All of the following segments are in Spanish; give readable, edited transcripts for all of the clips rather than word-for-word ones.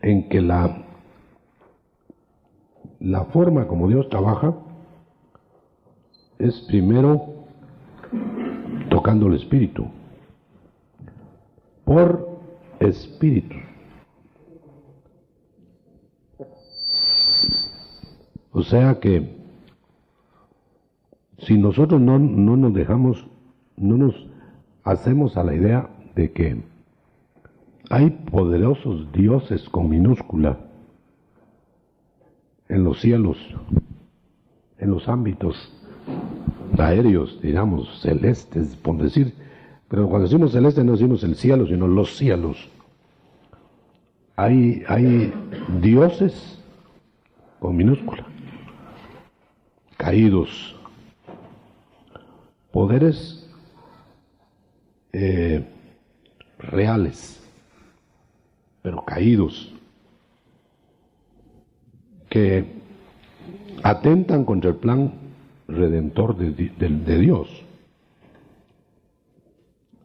en que la forma como Dios trabaja es primero tocando el espíritu, por espíritu. O sea que si nosotros no nos dejamos, no nos hacemos a la idea de que hay poderosos dioses con minúscula en los cielos, en los ámbitos aéreos, digamos, celestes, por decir, pero cuando decimos celeste no decimos el cielo, sino los cielos. Hay dioses con minúscula, caídos, poderes reales, pero caídos, que atentan contra el plan redentor de Dios.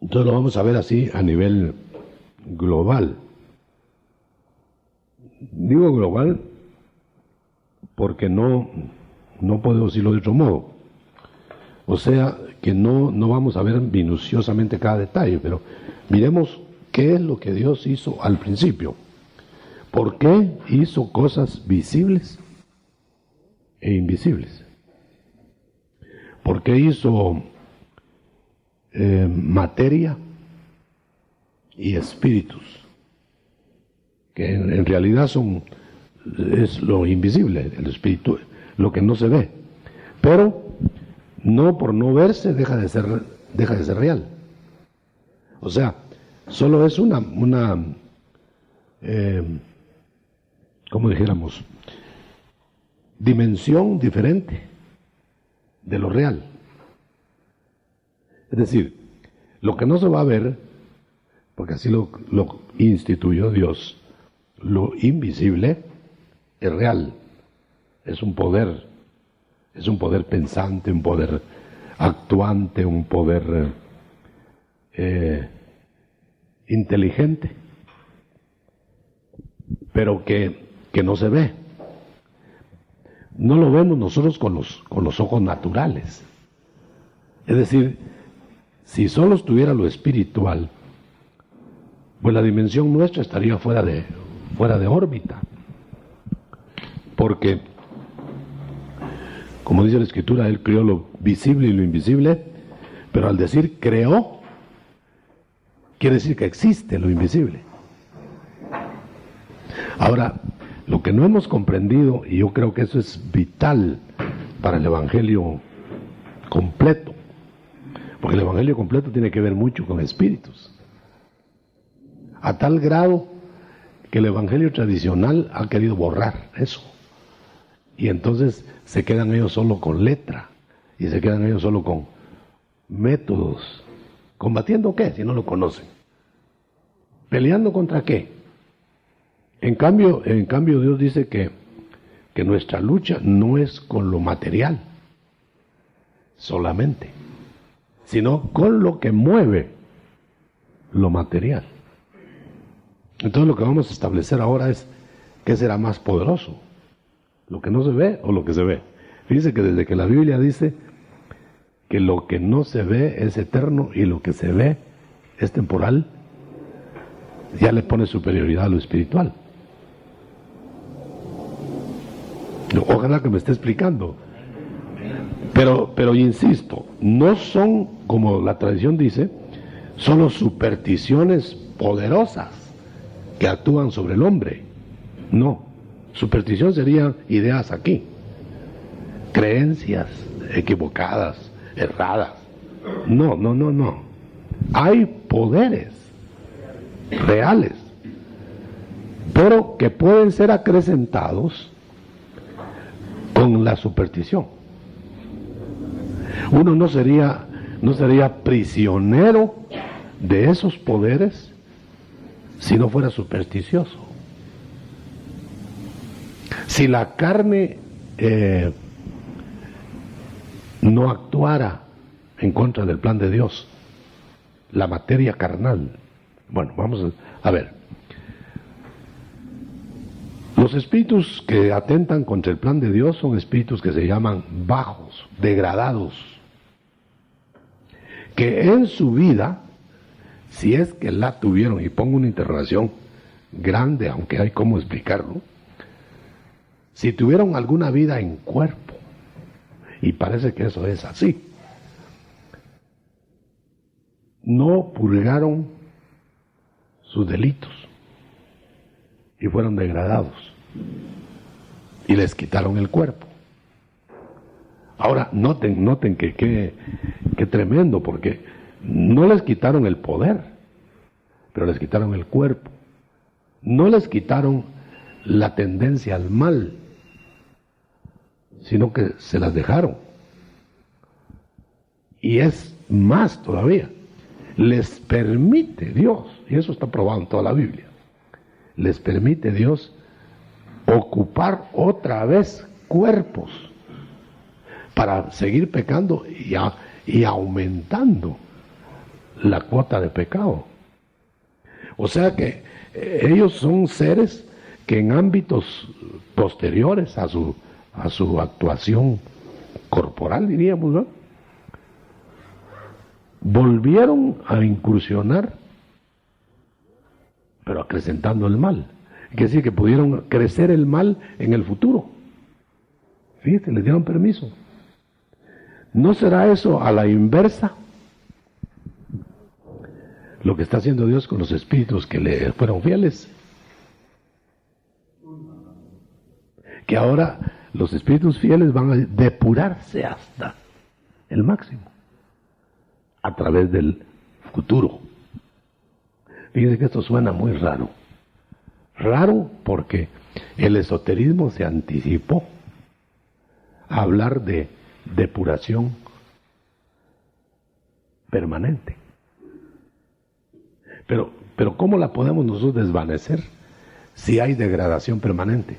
Entonces lo vamos a ver así a nivel global. Digo global porque no puedo decirlo de otro modo. O sea que no vamos a ver minuciosamente cada detalle, pero miremos qué es lo que Dios hizo al principio. ¿Por qué hizo cosas visibles e invisibles? ¿Por qué hizo materia y espíritus? Que en realidad es lo invisible, el espíritu, lo que no se ve. Pero no por no verse deja de ser real. O sea, solo es una como dijéramos, dimensión diferente de lo real. Es decir, lo que no se va a ver, porque así lo instituyó Dios, lo invisible es real, es un poder pensante, un poder actuante, un poder inteligente, pero que no se ve. No lo vemos nosotros con los ojos naturales. Es decir, si solo estuviera lo espiritual, pues la dimensión nuestra estaría fuera de órbita. Porque, como dice la Escritura, Él creó lo visible y lo invisible, pero al decir creó, quiere decir que existe lo invisible. Ahora, lo que no hemos comprendido, y yo creo que eso es vital para el Evangelio completo, porque el Evangelio completo tiene que ver mucho con espíritus, a tal grado que el Evangelio tradicional ha querido borrar eso, y entonces se quedan ellos solo con letra, y se quedan ellos solo con métodos. ¿Combatiendo qué? Si no lo conocen. ¿Peleando contra qué? En cambio Dios dice que nuestra lucha no es con lo material solamente, sino con lo que mueve lo material. Entonces lo que vamos a establecer ahora es qué será más poderoso, lo que no se ve o lo que se ve. Fíjense que desde que la Biblia dice que lo que no se ve es eterno y lo que se ve es temporal, ya le pone superioridad a lo espiritual. Ojalá que me esté explicando. Pero insisto, no son, como la tradición dice, solo supersticiones poderosas que actúan sobre el hombre. No, superstición serían ideas aquí, creencias equivocadas, erradas. No. Hay poderes reales, pero que pueden ser acrecentados con la superstición. Uno no sería prisionero de esos poderes si no fuera supersticioso. Si la carne no actuara en contra del plan de Dios, la materia carnal. Bueno, vamos a ver. Los espíritus que atentan contra el plan de Dios son espíritus que se llaman bajos, degradados, que en su vida, si es que la tuvieron, y pongo una interrogación grande, aunque hay cómo explicarlo, si tuvieron alguna vida en cuerpo, y parece que eso es así, no purgaron sus delitos y fueron degradados y les quitaron el cuerpo. Ahora noten que tremendo, porque no les quitaron el poder, pero les quitaron el cuerpo. No les quitaron la tendencia al mal, sino que se las dejaron. Y es más todavía, les permite Dios, y eso está probado en toda la Biblia, les permite Dios ocupar otra vez cuerpos para seguir pecando y aumentando la cuota de pecado. O sea que ellos son seres que en ámbitos posteriores a su actuación corporal, diríamos, ¿no?, volvieron a incursionar, pero acrecentando el mal. Quiere decir que pudieron crecer el mal en el futuro. Fíjate, les dieron permiso. ¿No será eso a la inversa lo que está haciendo Dios con los espíritus que le fueron fieles? Que ahora los espíritus fieles van a depurarse hasta el máximo a través del futuro. Fíjense que esto suena muy raro. Raro porque el esoterismo se anticipó a hablar de depuración permanente. Pero ¿cómo la podemos nosotros desvanecer si hay degradación permanente?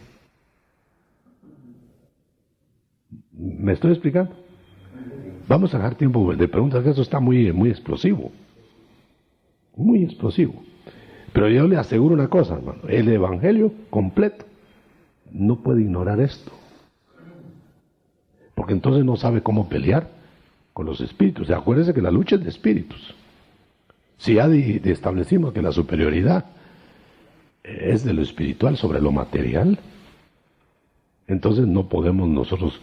¿Me estoy explicando? Vamos a dejar tiempo de preguntas, que eso está muy explosivo. Muy explosivo. Pero yo le aseguro una cosa, hermano, el evangelio completo no puede ignorar esto. Porque entonces no sabe cómo pelear con los espíritus. O sea, acuérdense que la lucha es de espíritus. Si ya establecimos que la superioridad es de lo espiritual sobre lo material, entonces no podemos nosotros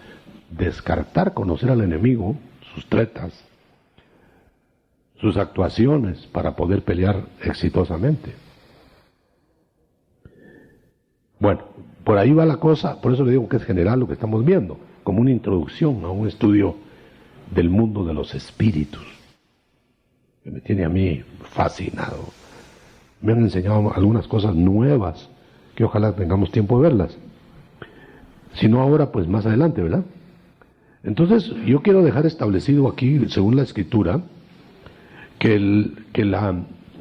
descartar, conocer al enemigo, sus tretas, sus actuaciones para poder pelear exitosamente. Bueno, por ahí va la cosa, por eso le digo que es general lo que estamos viendo, como una introducción a un estudio del mundo de los espíritus, que me tiene a mí fascinado. Me han enseñado algunas cosas nuevas, que ojalá tengamos tiempo de verlas. Si no ahora, pues más adelante, ¿verdad? Entonces, yo quiero dejar establecido aquí, según la Escritura,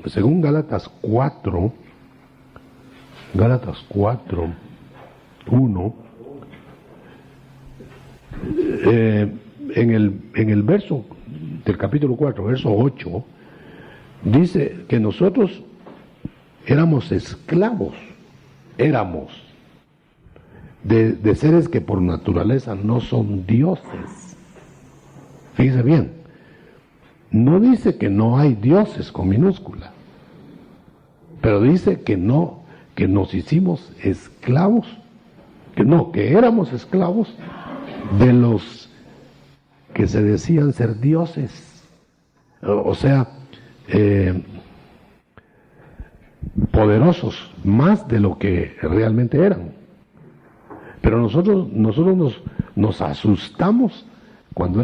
según Gálatas 4, 1, en el verso del capítulo 4, verso 8, dice que nosotros éramos esclavos, de seres que por naturaleza no son dioses. Fíjese bien, no dice que no hay dioses con minúscula, pero dice que nos hicimos esclavos, que éramos esclavos de los que se decían ser dioses, o sea, poderosos más de lo que realmente eran. Pero nosotros nos asustamos cuando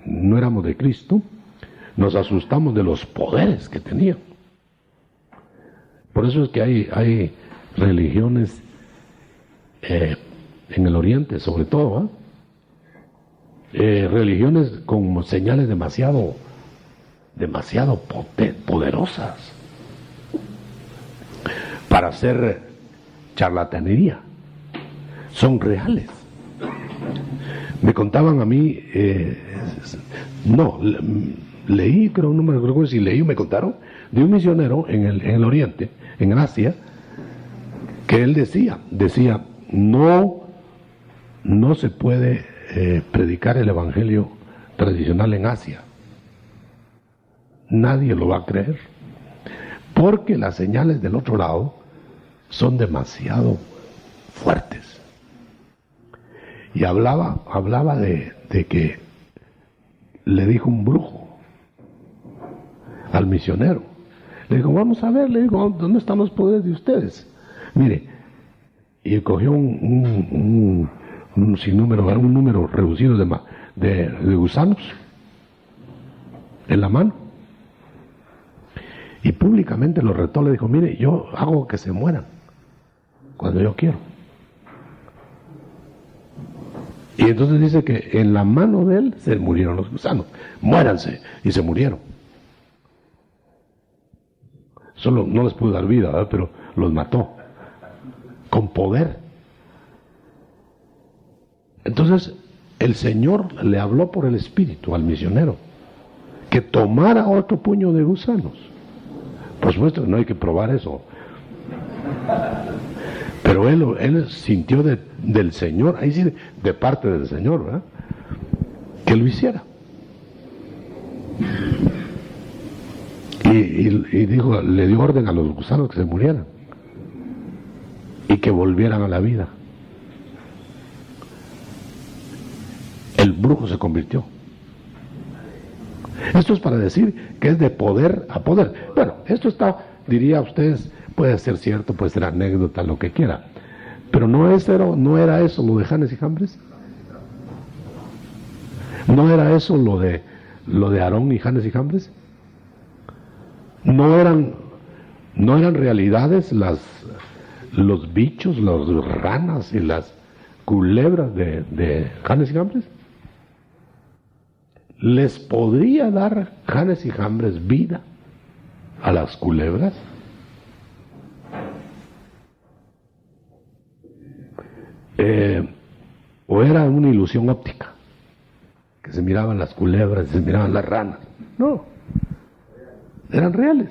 no éramos de Cristo, nos asustamos de los poderes que tenían. Por eso es que hay religiones en el Oriente, sobre todo, religiones con señales demasiado poderosas para hacer charlatanería. Son reales. Me contaban a mí, leí, creo, no me recuerdo si leí o me contaron, de un misionero en el Oriente, en Asia, que él decía, no se puede predicar el evangelio tradicional en Asia. Nadie lo va a creer, porque las señales del otro lado son demasiado fuertes. Y hablaba de que le dijo un brujo al misionero. Le dijo, vamos a ver, le dijo, ¿dónde están los poderes de ustedes? Mire, y cogió un número reducido de gusanos en la mano. Y públicamente lo retó, le dijo, mire, yo hago que se mueran cuando yo quiero. Y entonces dice que en la mano de él se murieron los gusanos. Muéranse. Y se murieron. Solo no les pudo dar vida, ¿verdad? Pero los mató. Con poder. Entonces, el Señor le habló por el Espíritu al misionero que tomara otro puño de gusanos. Por supuesto que no hay que probar eso. Pero él sintió del Señor, ahí sí, de parte del Señor, ¿verdad?, que lo hiciera. Y dijo, le dio orden a los gusanos que se murieran y que volvieran a la vida. El brujo se convirtió. Esto es para decir que es de poder a poder. Bueno, esto está, diría ustedes, puede ser cierto, puede ser anécdota, lo que quiera. Pero no era eso lo de Janes y Jambres. ¿No era eso lo de Aarón y Janes y Jambres? ¿No eran realidades los bichos, las ranas y las culebras de Janes y Jambres? ¿Les podría dar Janes y Jambres vida a las culebras? ¿O era una ilusión óptica? Que se miraban las culebras, se miraban las ranas. No, eran reales.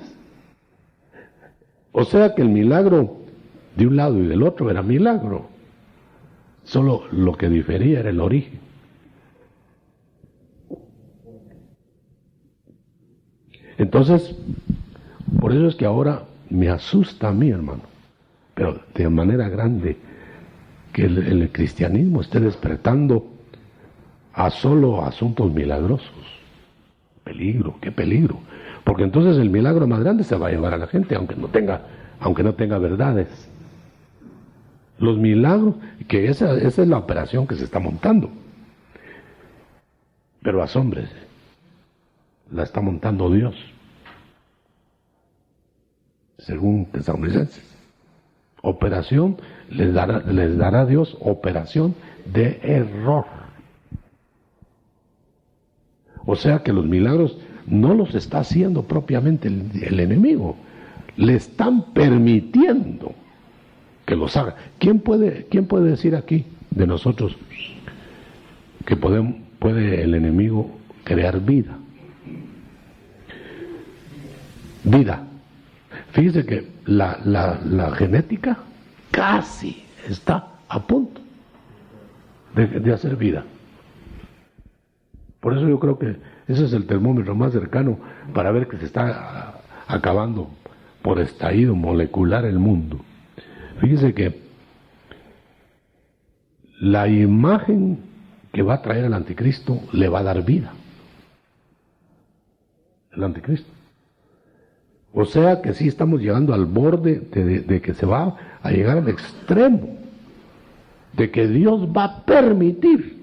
O sea que el milagro de un lado y del otro era milagro. Solo lo que difería era el origen. Entonces, por eso es que ahora me asusta a mí, hermano, pero de manera grande, que el cristianismo esté despertando a solo asuntos milagrosos. Peligro, qué peligro. Porque entonces el milagro más grande se va a llevar a la gente, aunque no tenga verdades. Los milagros, que esa es la operación que se está montando. Pero asómbrese, la está montando Dios, según Tesalonicenses. Operación, les dará Dios operación de error. O sea que los milagros no los está haciendo propiamente el enemigo, le están permitiendo que los haga. ¿Quién puede decir aquí de nosotros que puede el enemigo crear vida? Vida. Fíjese que la genética casi está a punto de hacer vida. Por eso yo creo que ese es el termómetro más cercano para ver que se está acabando por estallido molecular el mundo. Fíjese que la imagen que va a traer el anticristo le va a dar vida. El anticristo. O sea que sí estamos llegando al borde de que se va a llegar al extremo, de que Dios va a permitir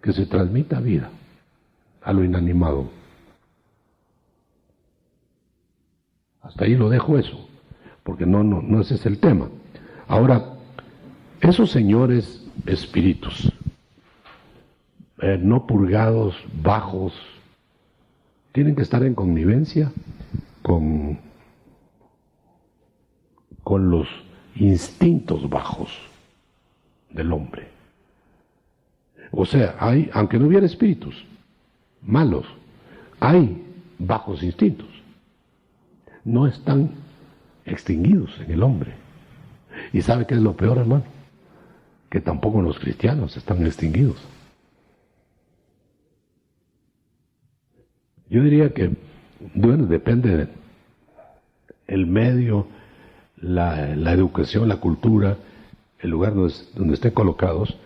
que se transmita vida a lo inanimado. Hasta ahí lo dejo eso, porque no ese es el tema. Ahora, esos señores espíritus, no purgados, bajos, tienen que estar en connivencia con los instintos bajos del hombre. O sea, aunque no hubiera espíritus malos, hay bajos instintos. No están extinguidos en el hombre, ¿Y sabe qué es lo peor, hermano? Que tampoco los cristianos están extinguidos. Yo diría que, bueno, depende del medio, la educación, la cultura, el lugar donde estén colocados,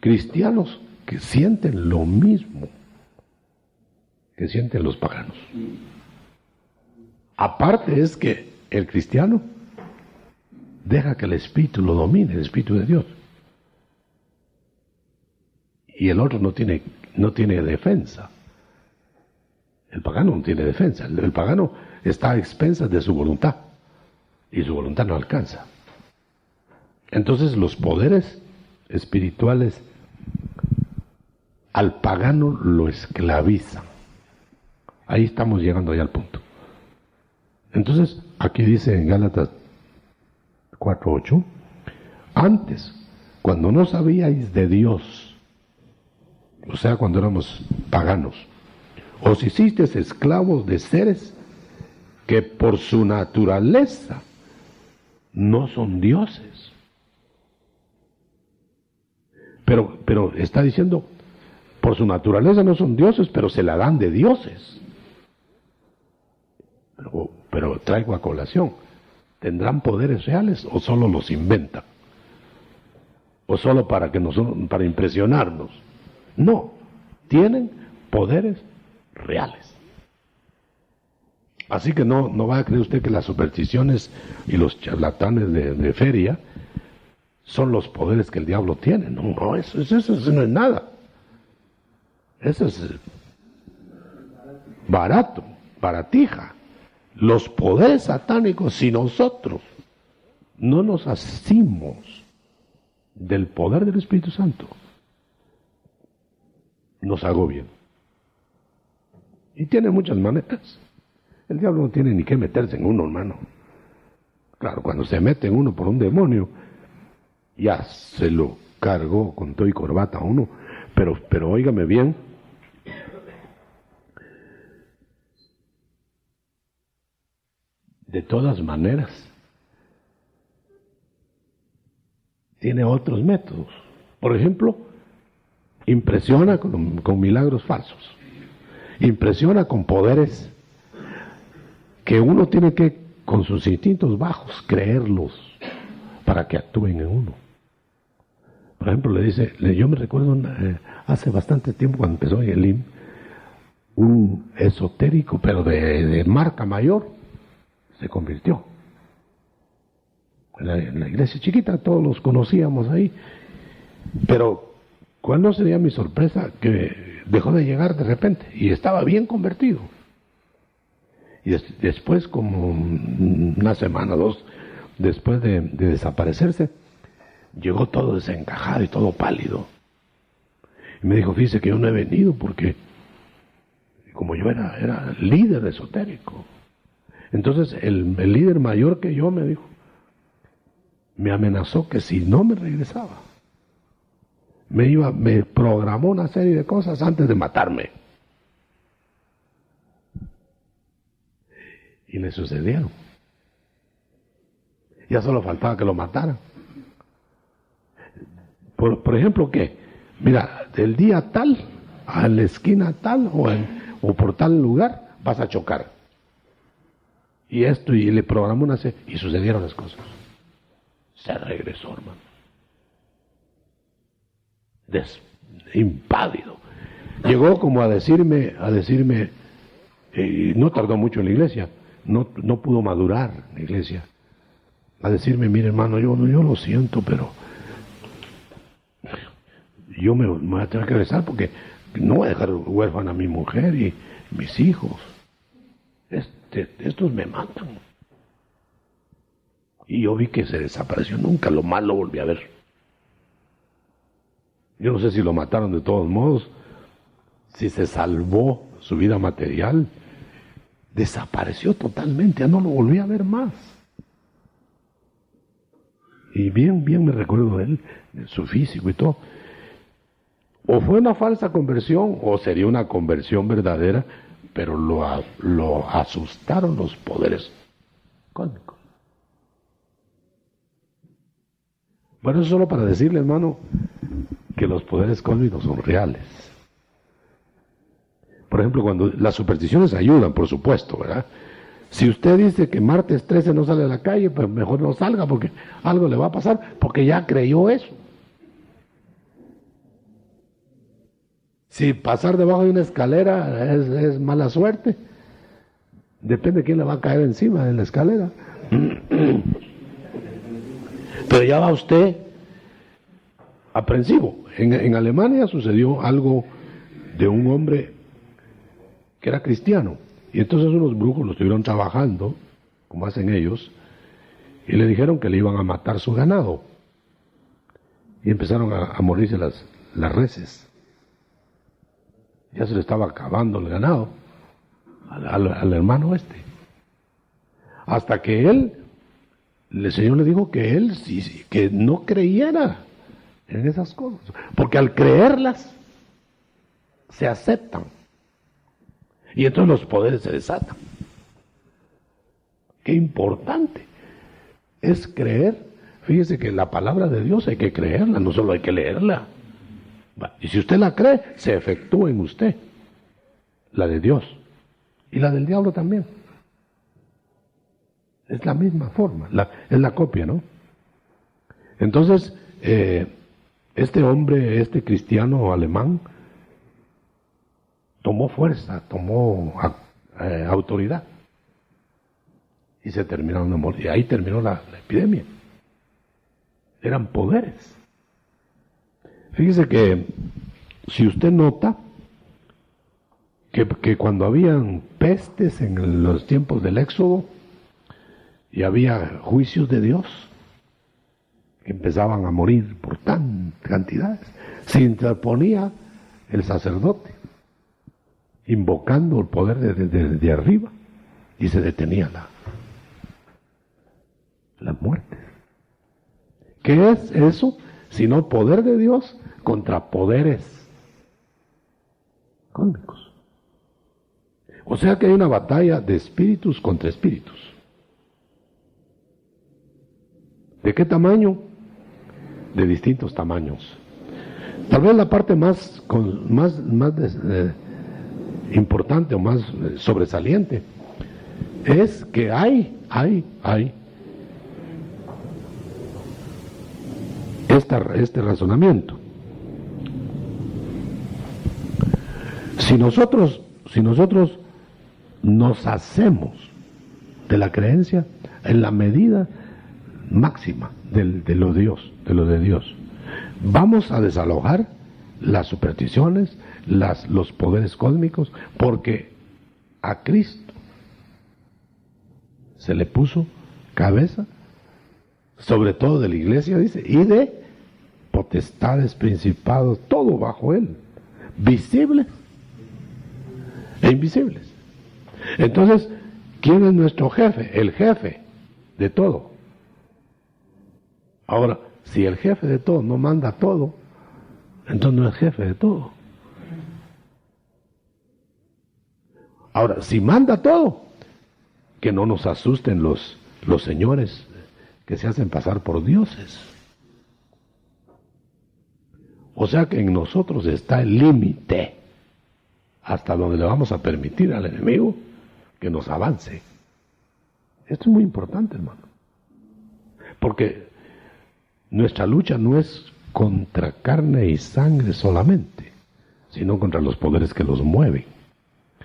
cristianos que sienten lo mismo que sienten los paganos. Aparte es que el cristiano deja que el Espíritu lo domine, el Espíritu de Dios. Y el otro no tiene defensa. El pagano no tiene defensa. El pagano está a expensas de su voluntad. Y su voluntad no alcanza. Entonces los poderes espirituales al pagano lo esclavizan. Ahí estamos llegando ya al punto. Entonces, aquí dice en Gálatas 4:8, antes, cuando no sabíais de Dios, o sea, cuando éramos paganos, os hicisteis esclavos de seres que por su naturaleza no son dioses. Pero está diciendo, por su naturaleza no son dioses, pero se la dan de dioses. Pero traigo a colación, ¿tendrán poderes reales o solo los inventan? ¿O solo para impresionarnos? No, tienen poderes reales. Así que no va a creer usted que las supersticiones y los charlatanes de feria son los poderes que el diablo tiene. No, eso no es nada. Eso es barato, baratija. Los poderes satánicos, si nosotros no nos asimos del poder del Espíritu Santo, nos agobian. Y tiene muchas maneras. El diablo no tiene ni que meterse en uno, hermano. Claro, cuando se mete en uno por un demonio, ya se lo cargó con todo y corbata a uno. Pero óigame bien, de todas maneras, tiene otros métodos. Por ejemplo, impresiona con milagros falsos. Impresiona con poderes que uno tiene que, con sus instintos bajos, creerlos para que actúen en uno. Por ejemplo, le dice, yo me recuerdo hace bastante tiempo cuando empezó en el IM, un esotérico, pero de marca mayor, se convirtió. En la iglesia chiquita todos los conocíamos ahí, pero ¿cuál no sería mi sorpresa? Que dejó de llegar de repente y estaba bien convertido. Y después, como una semana o dos después de desaparecerse, llegó todo desencajado y todo pálido. Y me dijo, fíjese que yo no he venido porque como yo era líder esotérico. Entonces el líder mayor que yo me dijo, me amenazó que si no me regresaba, me programó una serie de cosas antes de matarme. Y le sucedieron. Ya solo faltaba que lo mataran. Por ejemplo, ¿qué? Mira, del día tal, a la esquina tal o por tal lugar, vas a chocar. Y le programó una serie, y sucedieron las cosas. Se regresó, hermano. Impávido. Llegó como a decirme, no tardó mucho en la iglesia, no pudo madurar en la iglesia. A decirme, mire hermano, yo lo siento, pero yo me voy a tener que regresar porque no voy a dejar huérfana a mi mujer y mis hijos. Estos me matan. Y yo vi que se desapareció, nunca lo más lo volví a ver. Yo no sé si lo mataron de todos modos, si se salvó su vida material. Desapareció totalmente, ya no lo volví a ver más. Y bien me recuerdo de él, de su físico y todo. O fue una falsa conversión, o sería una conversión verdadera, pero lo asustaron los poderes cósmicos. Bueno, eso solo para decirle, hermano, que los poderes cósmicos son reales. Por ejemplo, cuando las supersticiones ayudan, por supuesto, ¿verdad? Si usted dice que martes 13 no sale a la calle, pues mejor no salga porque algo le va a pasar, porque ya creyó eso. Si pasar debajo de una escalera es mala suerte, depende de quién le va a caer encima de la escalera. Pero ya va usted aprensivo. En Alemania sucedió algo de un hombre que era cristiano. Y entonces unos brujos lo estuvieron trabajando, como hacen ellos, y le dijeron que le iban a matar su ganado. Y empezaron a morirse las reses. Ya se le estaba acabando el ganado al hermano este. Hasta que el Señor le dijo que él sí, que no creyera en esas cosas. Porque al creerlas, se aceptan. Y entonces los poderes se desatan. Qué importante es creer. Fíjese que la palabra de Dios hay que creerla, no solo hay que leerla. Y si usted la cree, se efectúa en usted. La de Dios. Y la del diablo también. Es la misma forma, es la copia, ¿no? Entonces, este hombre, este cristiano alemán, tomó fuerza, tomó autoridad. Y se terminaron de morir. Y ahí terminó la epidemia. Eran poderes. Fíjese que si usted nota que cuando habían pestes en los tiempos del Éxodo y había juicios de Dios que empezaban a morir por tantas cantidades, se interponía el sacerdote invocando el poder de arriba y se detenía la muerte. ¿Qué es eso? Sino poder de Dios contra poderes cósmicos. O sea que hay una batalla de espíritus contra espíritus. ¿De qué tamaño? De distintos tamaños. Tal vez la parte más importante o más sobresaliente es que hay este razonamiento. Si nosotros nos hacemos de la creencia en la medida máxima de lo de Dios, vamos a desalojar las supersticiones, los poderes cósmicos, porque a Cristo se le puso cabeza, sobre todo de la iglesia, dice, y de potestades, principados, todo bajo él, visibles e invisibles. Entonces, ¿quién es nuestro jefe? El jefe de todo. Ahora, si el jefe de todo no manda todo, entonces no es jefe de todo. Ahora, si manda todo, que no nos asusten los señores que se hacen pasar por dioses. O sea que en nosotros está el límite hasta donde le vamos a permitir al enemigo que nos avance. Esto es muy importante, hermano. Porque nuestra lucha no es contra carne y sangre solamente, sino contra los poderes que los mueven.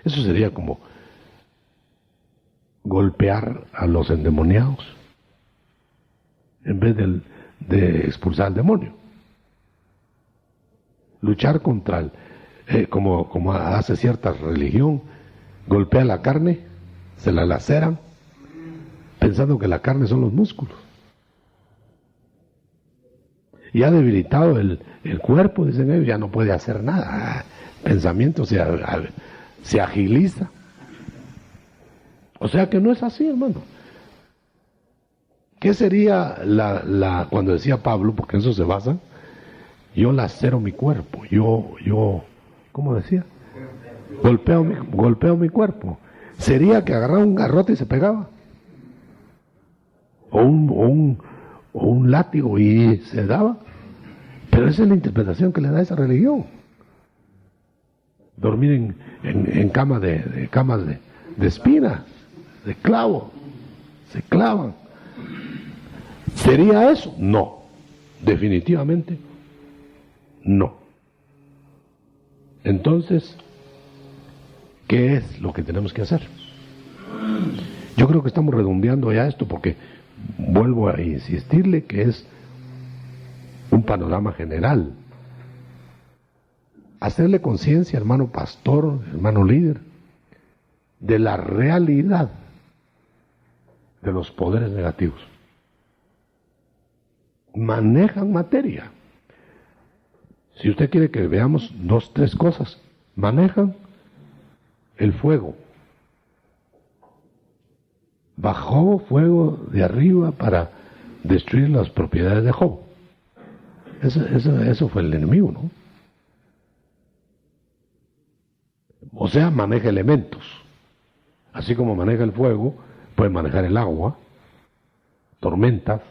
Eso sería como golpear a los endemoniados en vez de expulsar al demonio. Luchar contra como hace cierta religión, golpea la carne, se la laceran, pensando que la carne son los músculos. Y ha debilitado el cuerpo, dicen ellos, ya no puede hacer nada. El pensamiento se agiliza. O sea que no es así, hermano. ¿Qué sería cuando decía Pablo, porque en eso se basa, yo lacero mi cuerpo, yo, ¿cómo decía? Golpeo mi cuerpo. ¿Sería que agarraba un garrote y se pegaba? O o un látigo y se daba. Pero esa es la interpretación que le da esa religión. Dormir en camas de espinas, de clavo, se clavan. ¿Sería eso? No, definitivamente no. Entonces, ¿qué es lo que tenemos que hacer? Yo creo que estamos redondeando ya esto porque vuelvo a insistirle que es un panorama general. Hacerle conciencia, hermano pastor, hermano líder, de la realidad de los poderes negativos. Manejan materia. Si usted quiere que veamos 2, 3 cosas, manejan el fuego. Bajó fuego de arriba para destruir las propiedades de Job. Eso fue el enemigo, ¿no? O sea, maneja elementos. Así como maneja el fuego, puede manejar el agua, tormentas.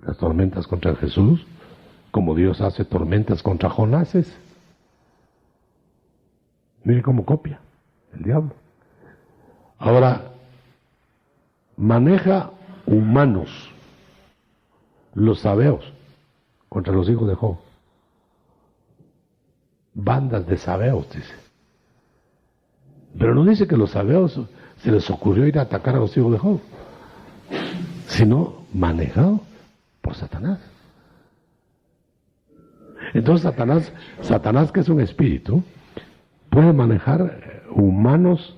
Las tormentas contra Jesús, como Dios hace tormentas contra Jonases. Mire cómo copia el diablo. Ahora, maneja humanos, los sabeos, contra los hijos de Job. Bandas de sabeos, dice. Pero no dice que los sabeos se les ocurrió ir a atacar a los hijos de Job, sino manejado por Satanás. Entonces Satanás, que es un espíritu, puede manejar humanos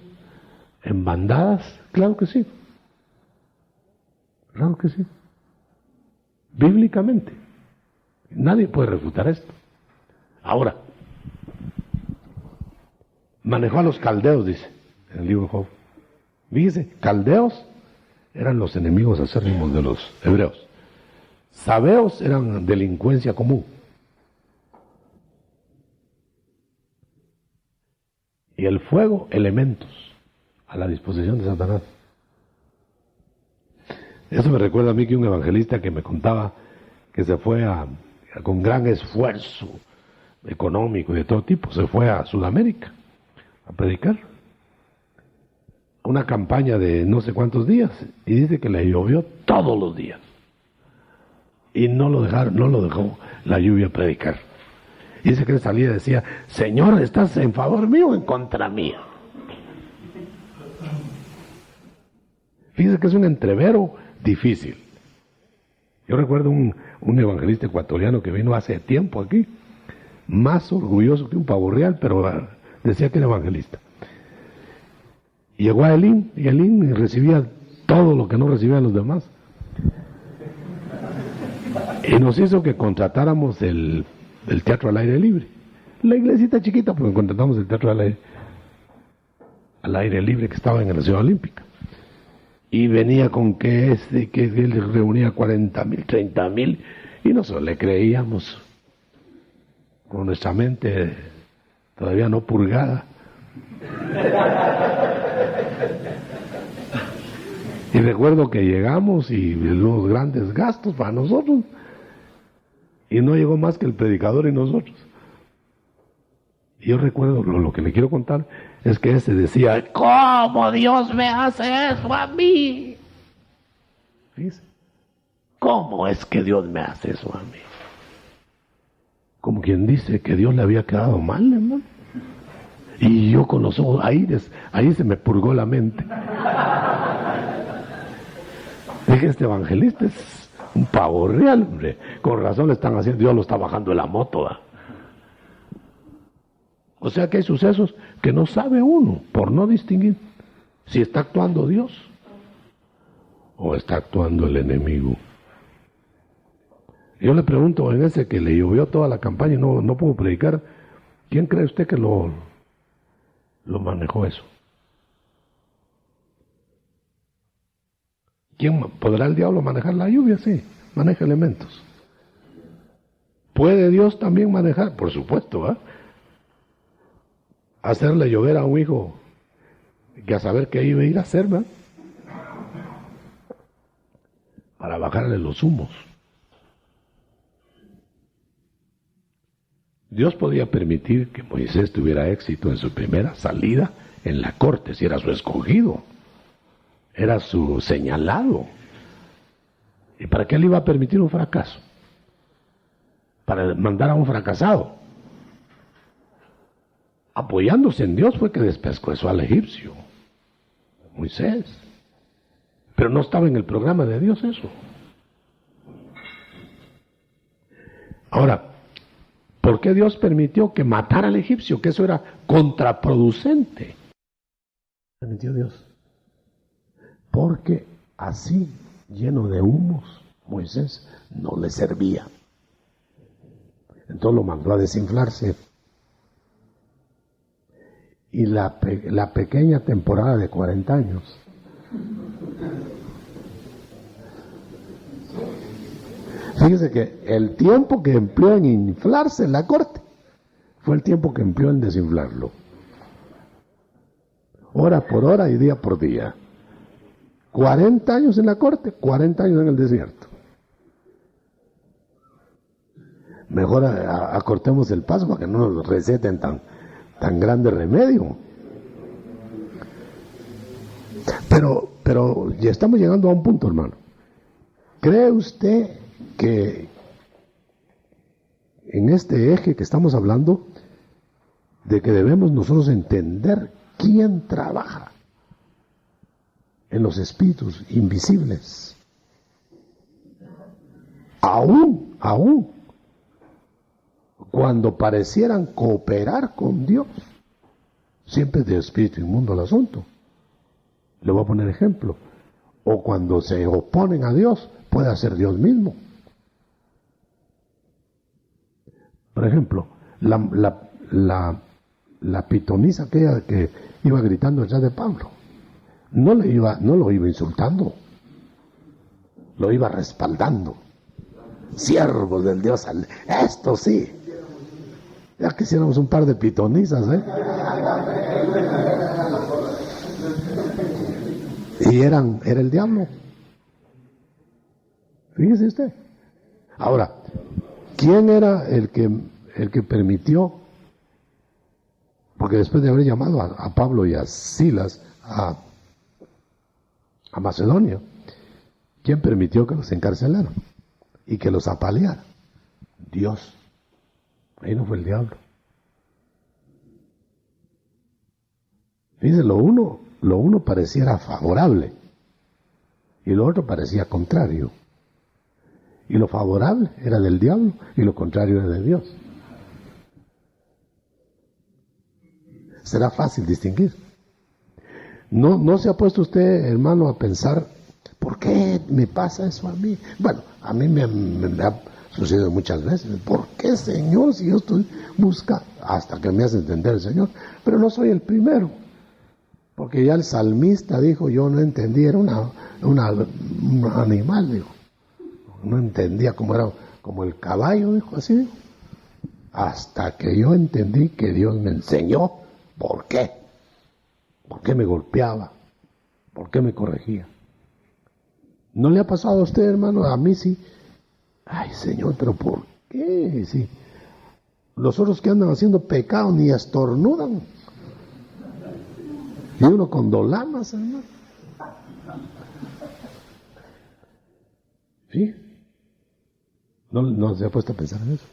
en bandadas. Claro que sí. Claro que sí. Bíblicamente. Nadie puede refutar esto. Ahora, manejó a los caldeos, dice en el libro de Job. Fíjese, caldeos eran los enemigos acérrimos de los hebreos. Sabeos eran delincuencia común. Y el fuego, elementos a la disposición de Satanás. Eso me recuerda a mí que un evangelista que me contaba que se fue con gran esfuerzo económico y de todo tipo, se fue a Sudamérica a predicar. Una campaña de no sé cuántos días, y dice que le llovió todos los días. Y no lo dejó la lluvia predicar. Y dice que él salía y decía: Señor, ¿estás en favor mío o en contra mía? Fíjese que es un entrevero difícil. Yo recuerdo un evangelista ecuatoriano que vino hace tiempo aquí, más orgulloso que un pavo real, pero decía que era evangelista. Y llegó a Elín, y Elín recibía todo lo que no recibían los demás. Y nos hizo que contratáramos el teatro al aire libre. La iglesita chiquita, porque contratamos el teatro al aire libre que estaba en la Ciudad Olímpica. Y venía con que él reunía 40,000, 30,000, y nosotros le creíamos, con nuestra mente todavía no purgada. Y recuerdo que llegamos y los grandes gastos para nosotros, y no llegó más que el predicador y nosotros. Y yo recuerdo, lo que le quiero contar es que ese decía: ¿cómo Dios me hace eso a mí? Fíjese, ¿cómo es que Dios me hace eso a mí? Como quien dice que Dios le había quedado mal, hermano. Y yo con los ojos, ahí se me purgó la mente. Dije, este evangelista es un pavo real, hombre. Con razón le están haciendo, Dios lo está bajando de la moto, ¿verdad? O sea que hay sucesos que no sabe uno, por no distinguir si está actuando Dios o está actuando el enemigo. Yo le pregunto, en ese que le llovió toda la campaña y no pudo predicar, ¿quién cree usted que lo manejó eso? ¿Quién podrá el diablo manejar la lluvia? Sí, maneja elementos. ¿Puede Dios también manejar? Por supuesto, ¿eh? Hacerle llover a un hijo que a saber qué iba a ir a hacer, ¿verdad? bajarle los humos. Dios podía permitir que Moisés tuviera éxito en su primera salida en la corte, si era su escogido, era su señalado. ¿Y para qué le iba a permitir un fracaso? Para mandar a un fracasado. Apoyándose en Dios fue que despescuezó al egipcio, Moisés. Pero no estaba en el programa de Dios eso. Ahora, ¿por qué Dios permitió que matara al egipcio? Que eso era contraproducente. Permitió Dios. Porque así, lleno de humos, Moisés no le servía. Entonces lo mandó a desinflarse. Y la pequeña temporada de 40 años fíjese que el tiempo que empleó en inflarse en la corte fue el tiempo que empleó en desinflarlo. Hora por hora y día por día. 40 años en la corte, 40 años en el desierto. Mejor acortemos el paso para que no nos receten tan grande remedio. Pero ya estamos llegando a un punto, hermano. ¿Cree usted que en este eje que estamos hablando, de que debemos nosotros entender quién trabaja en los espíritus invisibles? Aún cuando parecieran cooperar con Dios, siempre es de espíritu inmundo el asunto. Le voy a poner ejemplo. O cuando se oponen a Dios, puede ser Dios mismo. Por ejemplo, la pitonisa aquella que iba gritando detrás de Pablo, no lo iba insultando, lo iba respaldando. Siervos del Dios, esto sí. Ya quisiéramos un par de pitonisas, Y era el diablo. Fíjese usted. Ahora, ¿quién era el que permitió? Porque después de haber llamado a Pablo y a Silas a Macedonia, ¿quién permitió que los encarcelaran y que los apalearan? Dios. Ahí no fue el diablo. Fíjense, lo uno pareciera favorable y lo otro parecía contrario. Y lo favorable era del diablo y lo contrario era de Dios. Será fácil distinguir. No se ha puesto usted, hermano, a pensar, ¿por qué me pasa eso a mí? Bueno, a mí me ha sucedido muchas veces. ¿Por qué, Señor, si yo estoy buscando? Hasta que me hace entender el Señor. Pero no soy el primero. Porque ya el salmista dijo, yo no entendía, era un animal, dijo. No entendía cómo era, como el caballo, dijo, así dijo. Hasta que yo entendí que Dios me enseñó por qué. ¿Por qué me golpeaba? ¿Por qué me corregía? ¿No le ha pasado a usted, hermano? A mí sí. Ay, Señor, pero ¿por qué? Sí. Los otros que andan haciendo pecado ni estornudan. Y uno con dolamas, hermano. ¿Sí? No se ha puesto a pensar en eso.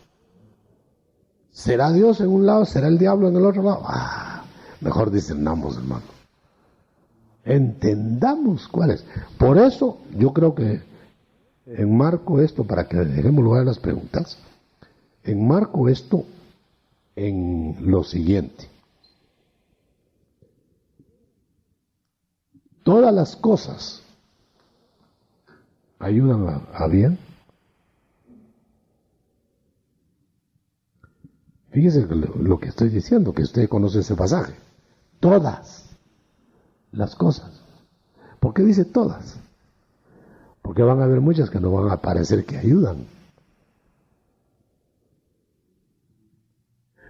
¿Será Dios en un lado? ¿Será el diablo en el otro lado? Mejor discernamos, hermano. Entendamos cuál es. Por eso yo creo que enmarco esto, para que dejemos lugar a las preguntas, enmarco esto en lo siguiente. Todas las cosas ayudan a bien. Fíjese lo que estoy diciendo, que usted conoce ese pasaje. Todas las cosas. ¿Por qué dice todas? Porque van a haber muchas que no van a parecer que ayudan.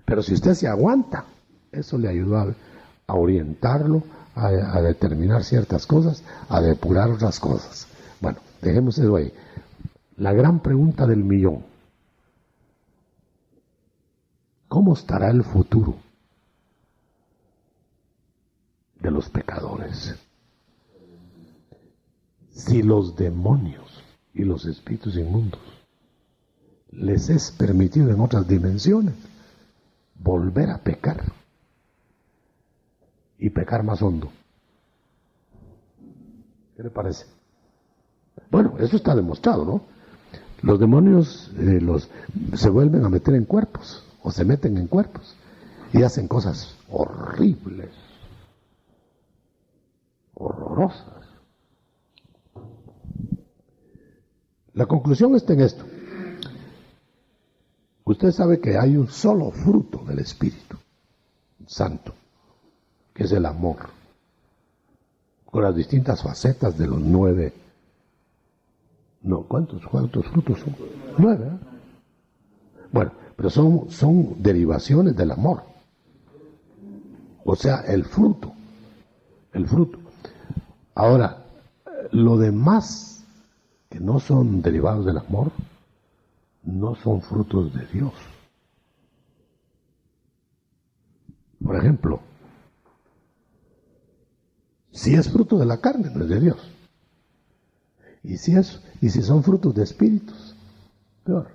Pero si usted se aguanta, eso le ayuda a orientarlo, a determinar ciertas cosas, a depurar otras cosas. Bueno, dejemos eso ahí. La gran pregunta del millón. ¿Cómo estará el futuro de los pecadores? Si los demonios y los espíritus inmundos les es permitido en otras dimensiones volver a pecar y pecar más hondo. ¿Qué le parece? Bueno, eso está demostrado, ¿no? Los demonios se vuelven a meter en cuerpos o se meten en cuerpos y hacen cosas horribles, horrorosas. La conclusión está en esto. Usted sabe que hay un solo fruto del Espíritu Santo, que es el amor, con las distintas facetas de los 9. No, ¿cuántos frutos son? 9, ¿eh? Bueno, pero son derivaciones del amor. O sea, el fruto. Ahora, lo demás que no son derivados del amor, no son frutos de Dios. Por ejemplo, si es fruto de la carne, no es de Dios. Y si son frutos de espíritus, peor.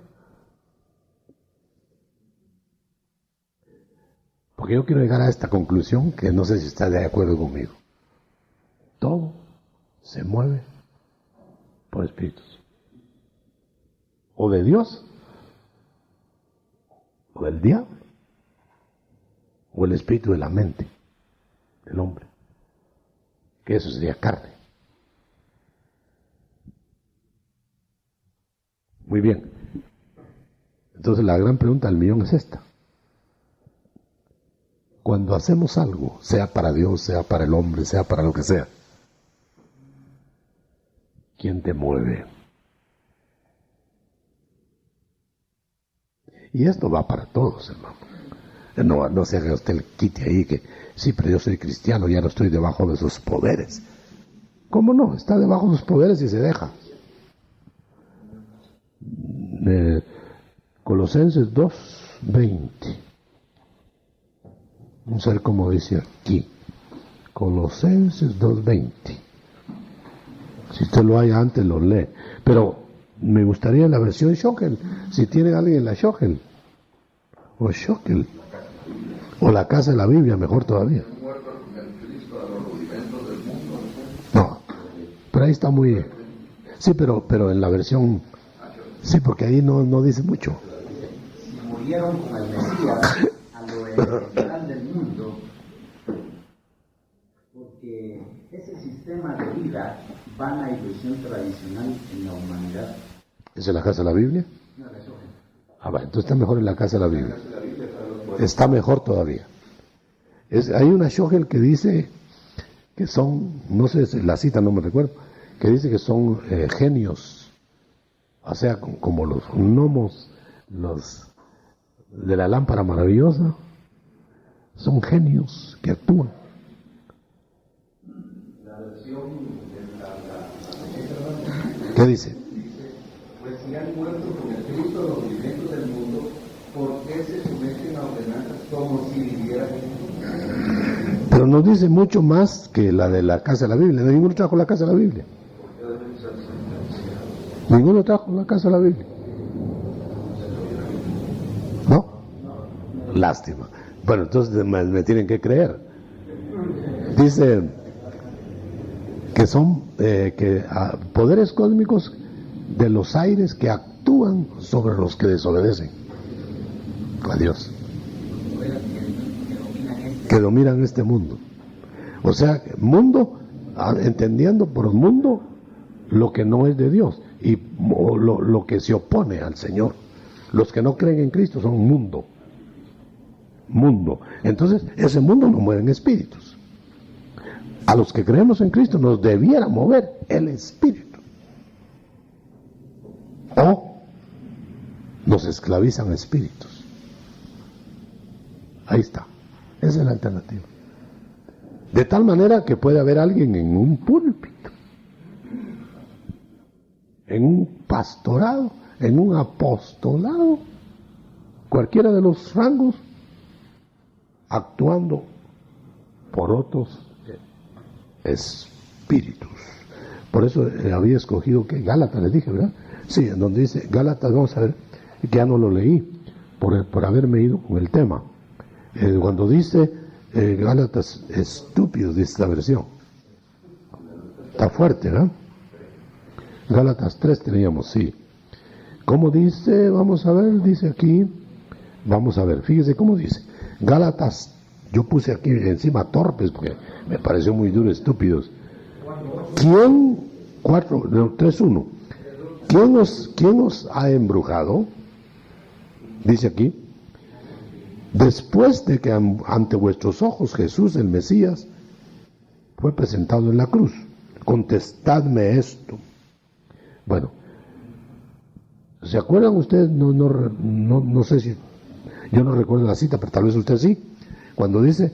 Porque yo quiero llegar a esta conclusión que no sé si está de acuerdo conmigo. Todo se mueve por espíritus. O de Dios, o del diablo, o el espíritu de la mente del hombre, que eso sería carne. Muy bien. Entonces la gran pregunta del millón es esta. Cuando hacemos algo, sea para Dios, sea para el hombre, sea para lo que sea, ¿quién te mueve? Y esto va para todos, hermano. No se haga usted el quite ahí que, sí, pero yo soy cristiano, ya no estoy debajo de sus poderes. ¿Cómo no? Está debajo de sus poderes y se deja. Colosenses 2:20. Vamos a ver cómo dice aquí. Colosenses 2:20. Si usted lo haya antes, lo lee. Pero me gustaría la versión Schockel. Si tiene alguien en la Schockel. O Schockel. O la Casa de la Biblia, mejor todavía. No. Pero ahí está muy... Sí, pero en la versión... Sí, porque ahí no dice mucho. Si murieron con el Mesías a lo elemental del mundo, porque ese sistema de vida va a la ilusión tradicional en la humanidad. ¿Es en la Casa de la Biblia? No, la Schockel. Va, entonces está mejor en la Casa de la Biblia. Está mejor todavía. Hay una Schockel que dice que son, no sé, la cita no me recuerdo, que dice que son genios. O sea, como los gnomos, los de la lámpara maravillosa, son genios que actúan. La versión ¿Qué dice? pues si han muerto con el Cristo los viventes del mundo, ¿por qué se someten a ordenanzas como si vivieran en el mundo? Pero nos dice mucho más que la de la Casa de la Biblia. Ninguno trajo la Casa de la Biblia. Ninguno trajo la Casa de la Biblia. ¿No? Lástima. Bueno, entonces me tienen que creer. Dice que son poderes cósmicos de los aires que actúan sobre los que desobedecen a Dios, que dominan este mundo. O sea, mundo, entendiendo por mundo lo que no es de Dios y lo que se opone al Señor. Los que no creen en Cristo son mundo. Entonces, ese mundo no mueve en espíritus. A los que creemos en Cristo nos debiera mover el espíritu. O nos esclavizan espíritus. Ahí está. Esa es la alternativa. De tal manera que puede haber alguien en un púlpito, en un pastorado, en un apostolado, cualquiera de los rangos, actuando por otros espíritus. Por eso había escogido que Gálatas, les dije, ¿verdad? Sí, en donde dice Gálatas, vamos a ver, que ya no lo leí por haberme ido con el tema. Cuando dice Gálatas, estúpidos, dice esta versión. Está fuerte, ¿verdad? Gálatas 3 teníamos, sí. ¿Cómo dice? Vamos a ver, dice aquí. Vamos a ver, fíjese cómo dice. Gálatas, yo puse aquí encima torpes porque me pareció muy duro, estúpidos. ¿Quién? 3:1. ¿Quién os ha embrujado? Dice aquí. Después de que ante vuestros ojos Jesús el Mesías fue presentado en la cruz. Contestadme esto. Bueno, ¿se acuerdan ustedes? No sé si, yo no recuerdo la cita, pero tal vez usted sí. Cuando dice,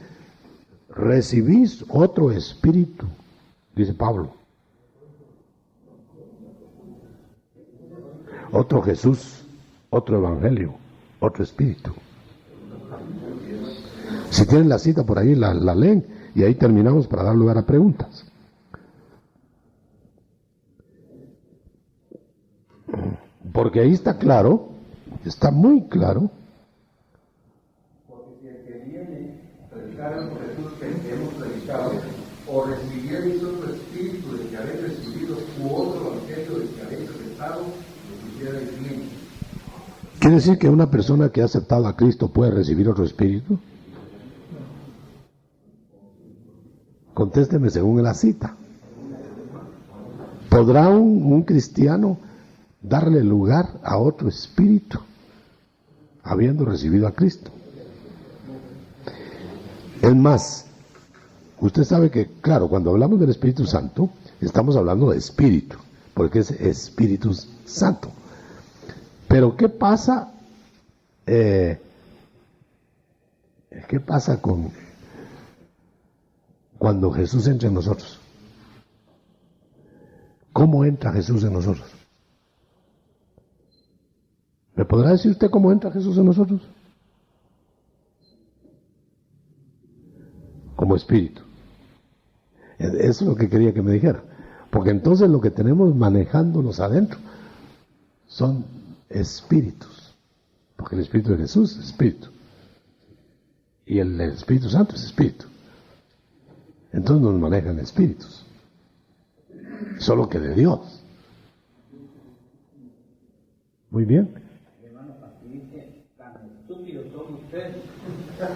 recibís otro espíritu, dice Pablo. Otro Jesús, otro evangelio, otro espíritu. Si tienen la cita por ahí, la leen y ahí terminamos para dar lugar a preguntas. Porque ahí está claro, está muy claro. Porque si el que viene predicara el Jesús que hemos predicado, o recibierais otro espíritu del que habéis recibido, u otro evangelio del que habéis aceptado, lo hicierais bien. ¿Quiere decir que una persona que ha aceptado a Cristo puede recibir otro espíritu? Contésteme según la cita. ¿Podrá un cristiano darle lugar a otro espíritu habiendo recibido a Cristo? Es más, usted sabe que, claro, cuando hablamos del Espíritu Santo, estamos hablando de espíritu, porque es Espíritu Santo. Pero ¿qué pasa? ¿Qué pasa cuando Jesús entra en nosotros? ¿Cómo entra Jesús en nosotros? ¿Me podrá decir usted cómo entra Jesús en nosotros? Como espíritu. Eso es lo que quería que me dijera. Porque entonces lo que tenemos manejándonos adentro son espíritus. Porque el Espíritu de Jesús es espíritu. Y el Espíritu Santo es espíritu. Entonces nos manejan espíritus. Solo que de Dios. Muy bien. Hermano, aquí dice, tan estúpidos son ustedes,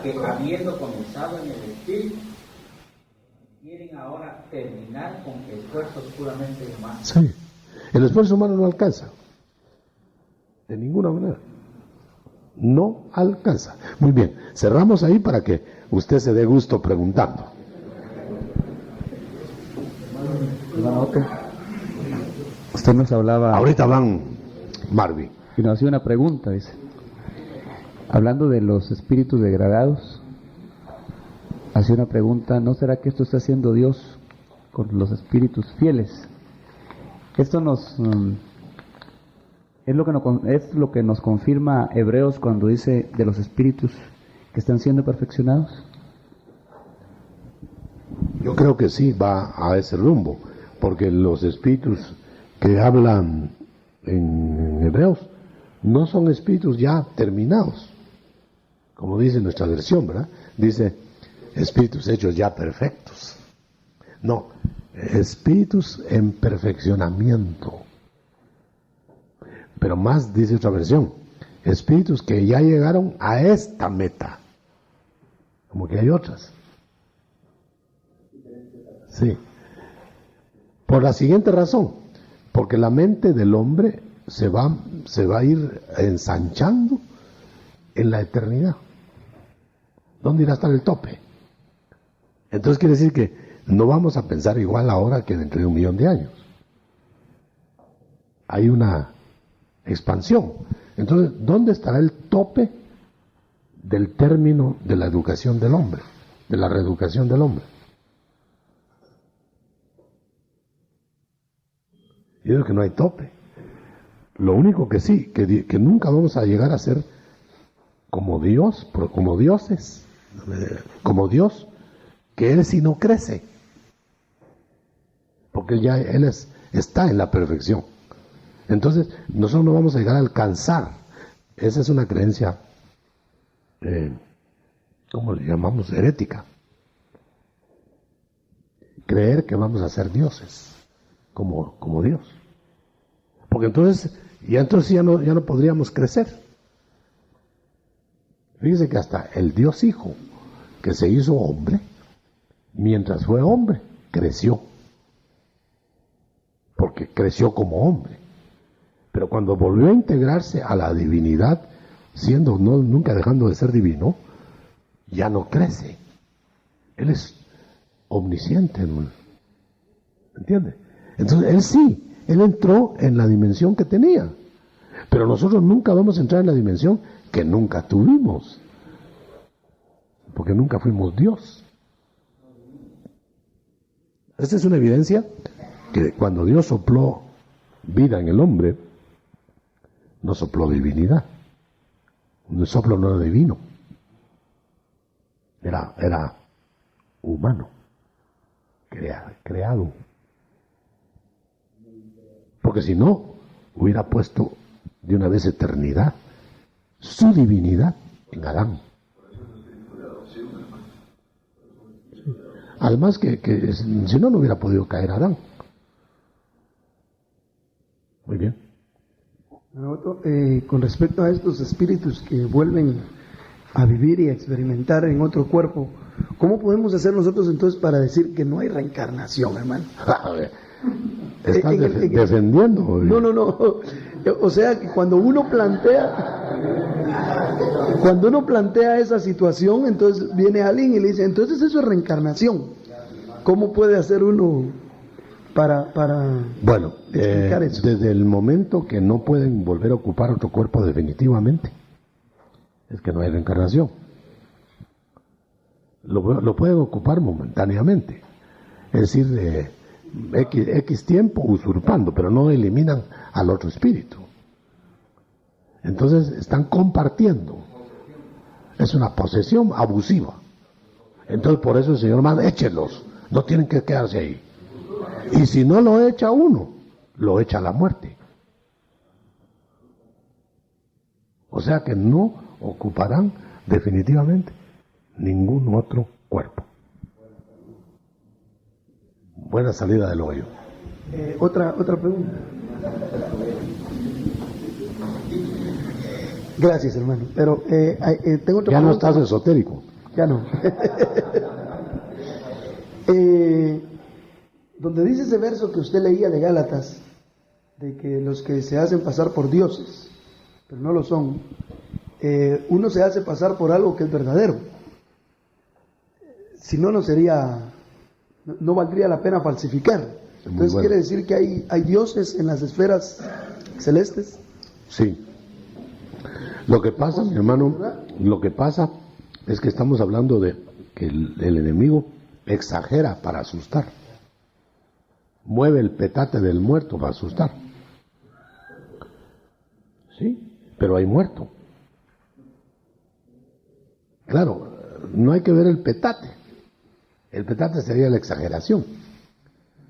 que habiendo comenzado en el espíritu, quieren ahora terminar con esfuerzos puramente humanos. Sí. El esfuerzo humano no alcanza. De ninguna manera. No alcanza. Muy bien. Cerramos ahí para que usted se dé gusto preguntando. Hermano Otto, usted nos hablaba... Ahorita van, Marvin. Y nos hacía una pregunta, dice. Hablando de los espíritus degradados, hacía una pregunta, ¿no será que esto está haciendo Dios con los espíritus fieles? Esto es lo que nos confirma Hebreos cuando dice de los espíritus que están siendo perfeccionados. Yo creo que sí va a ese rumbo, porque los espíritus que hablan en Hebreos no son espíritus ya terminados, como dice nuestra versión, ¿verdad? Dice espíritus hechos ya perfectos. No, espíritus en perfeccionamiento. Pero más dice otra versión, espíritus que ya llegaron a esta meta. Como que hay otras. Sí. Por la siguiente razón, porque la mente del hombre se va a ir ensanchando en la eternidad. ¿Dónde irá a estar el tope? Entonces quiere decir que no vamos a pensar igual ahora que dentro de 1.000.000 de años. Hay una expansión. Entonces, ¿dónde estará el tope del término de la educación del hombre, de la reeducación del hombre? Yo digo que no hay tope, Lo único que sí, que nunca vamos a llegar a ser como Dios, como dioses, como Dios, que Él sí no crece, porque ya Él está en la perfección. Entonces, nosotros no vamos a llegar a alcanzar. Esa es una creencia, ¿cómo le llamamos? Herética. Creer que vamos a ser dioses, como Dios. Porque entonces ya no podríamos crecer. Fíjese que hasta el Dios Hijo, que se hizo hombre, mientras fue hombre, creció. Porque creció como hombre. Pero cuando volvió a integrarse a la divinidad, nunca dejando de ser divino, ya no crece. Él es omnisciente, ¿entiende? Entonces él entró en la dimensión que tenía, pero nosotros nunca vamos a entrar en la dimensión que nunca tuvimos, porque nunca fuimos Dios. Esta es una evidencia que cuando Dios sopló vida en el hombre, no sopló divinidad. Un soplo no era divino, era humano, creado. Porque si no, hubiera puesto de una vez eternidad, su divinidad en Adán. Además que si no hubiera podido caer Adán. Muy bien. Con respecto a estos espíritus que vuelven a vivir y a experimentar en otro cuerpo, ¿cómo podemos hacer nosotros entonces para decir que no hay reencarnación, hermano? ¿Estás defendiendo? No. O sea, que cuando uno plantea esa situación, entonces viene alguien y le dice, entonces eso es reencarnación. ¿Cómo puede hacer uno para bueno, explicar eso? Desde el momento que no pueden volver a ocupar otro cuerpo definitivamente, es que no hay reencarnación. Lo pueden ocupar momentáneamente, es decir, X tiempo usurpando, pero no eliminan al otro espíritu. Entonces están compartiendo. Es una posesión abusiva. Entonces por eso el Señor manda, échelos, no tienen que quedarse ahí. Y si no lo echa uno, lo echa la muerte. O sea que no ocuparán definitivamente ningún otro cuerpo. Buena salida del hoyo. Otra pregunta. Gracias, hermano. Pero tengo otra pregunta. Ya no estás esotérico. Ya no. Donde dice ese verso que usted leía de Gálatas, de que los que se hacen pasar por dioses, pero no lo son, uno se hace pasar por algo que es verdadero. Si no, no valdría la pena falsificar. Entonces, ¿quiere decir que hay dioses en las esferas celestes? Sí. Lo que pasa, mi hermano, es que estamos hablando de que el enemigo exagera para asustar. Mueve el petate del muerto para asustar. Sí, pero hay muerto. Claro, no hay que ver el petate. El petate sería la exageración.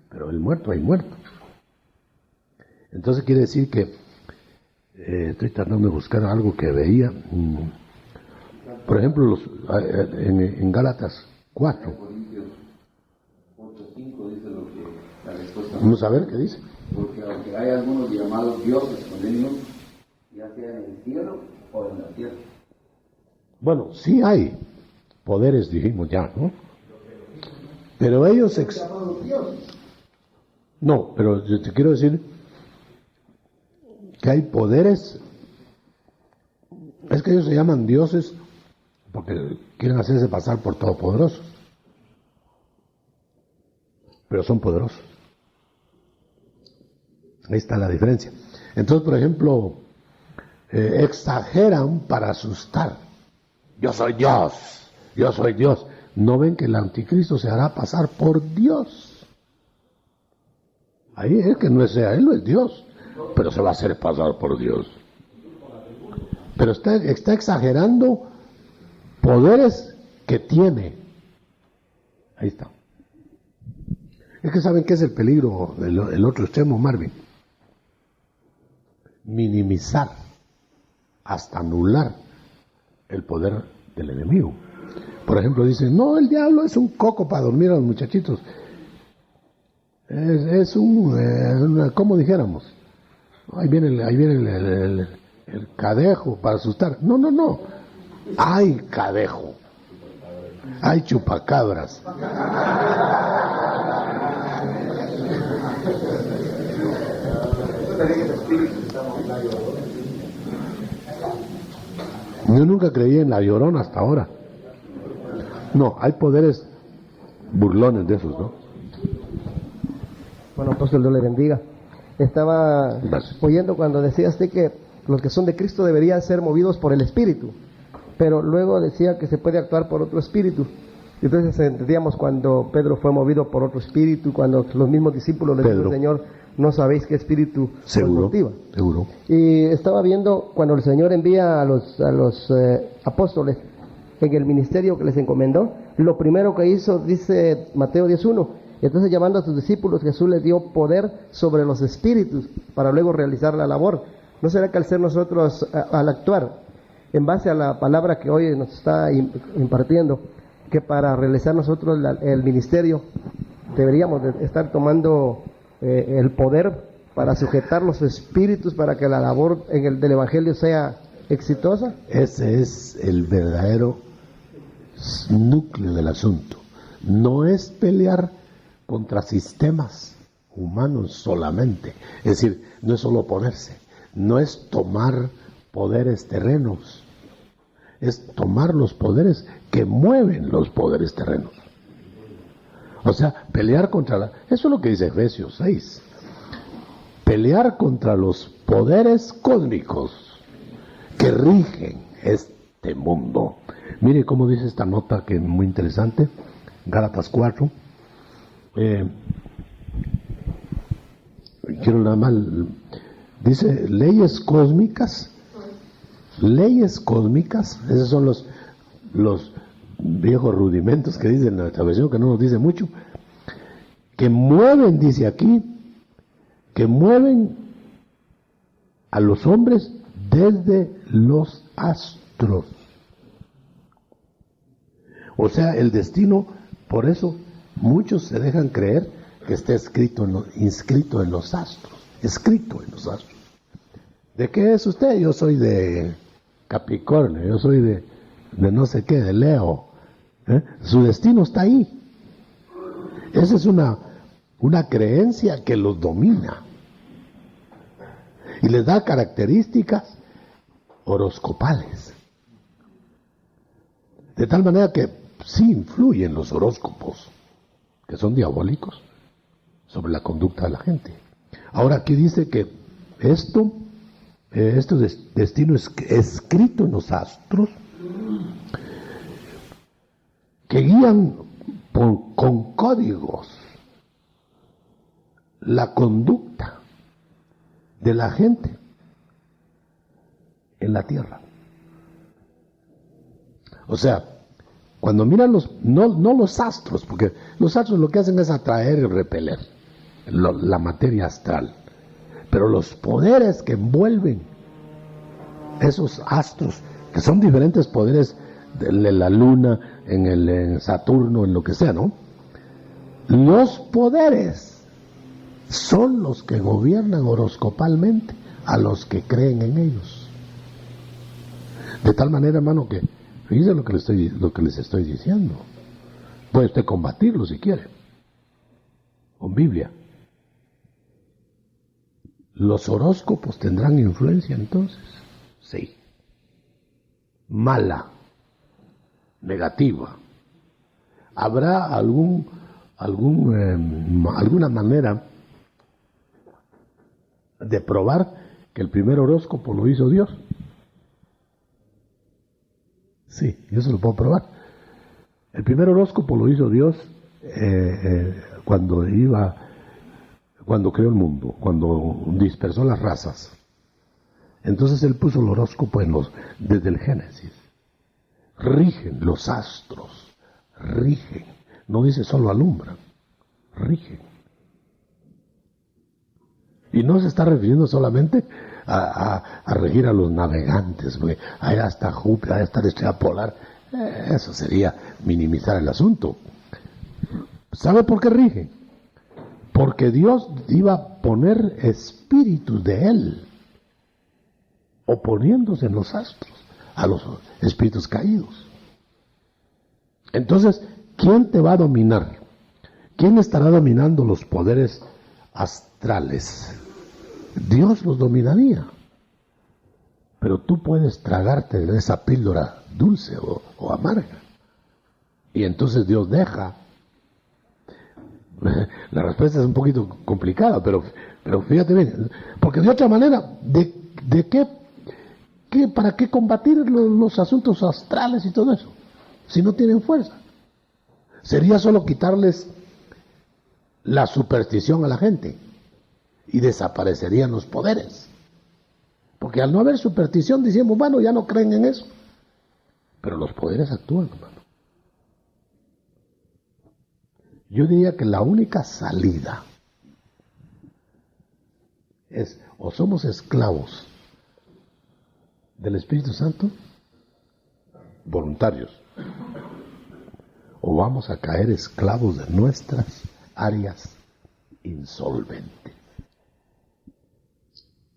Pero el muerto, hay muerto. Entonces quiere decir que estoy tratando de buscar algo que veía. Por ejemplo, en Gálatas 4. Vamos a ver qué dice. Porque aunque hay algunos llamados dioses con ellos, ya sea en el cielo o en la tierra. Bueno, sí hay poderes, dijimos ya, ¿no? Pero ellos... No, pero yo te quiero decir que hay poderes, es que ellos se llaman dioses porque quieren hacerse pasar por todopoderosos, pero son poderosos. Ahí está la diferencia. Entonces, por ejemplo, exageran para asustar. Yo soy Dios, yo soy Dios. ¿No ven que el anticristo se hará pasar por Dios? Ahí es que no es él, no es Dios. pero se va a hacer pasar por Dios. Pero está exagerando poderes que tiene. Ahí está. Es que saben qué es el peligro, el otro extremo, Marvin. Minimizar, hasta anular el poder del enemigo. Por ejemplo, dicen, no, el diablo es un coco para dormir a los muchachitos. Es ¿cómo dijéramos? Ahí viene el cadejo para asustar. No. Hay cadejo. Hay chupacabras. Yo nunca creí en la Llorona hasta ahora. No, hay poderes burlones de esos, ¿no? Bueno, apóstol, Dios le bendiga. Estaba oyendo cuando decía usted que los que son de Cristo deberían ser movidos por el Espíritu, pero luego decía que se puede actuar por otro espíritu. Entonces entendíamos cuando Pedro fue movido por otro espíritu, cuando los mismos discípulos le dijeron al Señor, no sabéis qué espíritu os motiva. Seguro. Y estaba viendo cuando el Señor envía a los apóstoles en el ministerio que les encomendó, lo primero que hizo, dice Mateo 10:1, entonces llamando a sus discípulos, Jesús les dio poder sobre los espíritus para luego realizar la labor. ¿No será que al ser nosotros, al actuar en base a la palabra que hoy nos está impartiendo, que para realizar nosotros el ministerio deberíamos de estar tomando el poder para sujetar los espíritus para que la labor del Evangelio sea exitosa? Ese es el verdadero núcleo del asunto. No es pelear contra sistemas humanos solamente, es decir, no es solo oponerse, no es tomar poderes terrenos, es tomar los poderes que mueven los poderes terrenos. O sea, pelear contra eso es lo que dice Efesios 6. Pelear contra los poderes cósmicos que rigen este mundo. Mire cómo dice esta nota que es muy interesante, Gálatas 4. Quiero nada más, dice leyes cósmicas, esos son los viejos rudimentos que dice nuestra versión, que no nos dice mucho, que mueven, dice aquí, que mueven a los hombres desde los astros. O sea, el destino, por eso muchos se dejan creer que está inscrito en los astros. ¿De qué es usted? Yo soy de Capricornio, yo soy de no sé qué, de Leo. Su destino está ahí. Esa es una creencia que los domina y les da características horoscopales, de tal manera que sí influyen los horóscopos, que son diabólicos, sobre la conducta de la gente. Ahora aquí dice que esto destino es escrito en los astros, que guían con códigos la conducta de la gente en la tierra. O sea, cuando miran no los astros, porque los astros lo que hacen es atraer y repeler la materia astral, pero los poderes que envuelven esos astros, que son diferentes poderes de la luna, en Saturno, en lo que sea, ¿no? Los poderes son los que gobiernan horoscopalmente a los que creen en ellos. De tal manera, hermano, que fíjense lo que les estoy diciendo. Puede usted combatirlo si quiere, con Biblia. ¿Los horóscopos tendrán influencia entonces? Sí. Mala, negativa. ¿Habrá alguna manera de probar que el primer horóscopo lo hizo Dios? Sí, yo se lo puedo probar. El primer horóscopo lo hizo Dios cuando iba cuando creó el mundo, cuando dispersó las razas. Entonces Él puso el horóscopo desde el Génesis. Rigen los astros, rigen. No dice solo alumbran, rigen. Y no se está refiriendo solamente a regir a los navegantes, porque allá está Júpiter, allá está la estrella polar. Eso sería minimizar el asunto. ¿Sabe por qué rige? Porque Dios iba a poner espíritus de Él, oponiéndose en los astros a los espíritus caídos. Entonces, ¿quién te va a dominar? ¿Quién estará dominando los poderes astrales? Dios los dominaría. Pero tú puedes tragarte de esa píldora dulce o amarga. Y entonces Dios deja. La respuesta es un poquito complicada, pero fíjate bien. Porque de otra manera, ¿de qué para qué combatir los asuntos astrales y todo eso? Si no tienen fuerza. Sería solo quitarles la superstición a la gente y desaparecerían los poderes. Porque al no haber superstición decimos, bueno, ya no creen en eso. Pero los poderes actúan, hermano. Yo diría que la única salida es o somos esclavos del Espíritu Santo, voluntarios, o vamos a caer esclavos de nuestras áreas insolventes,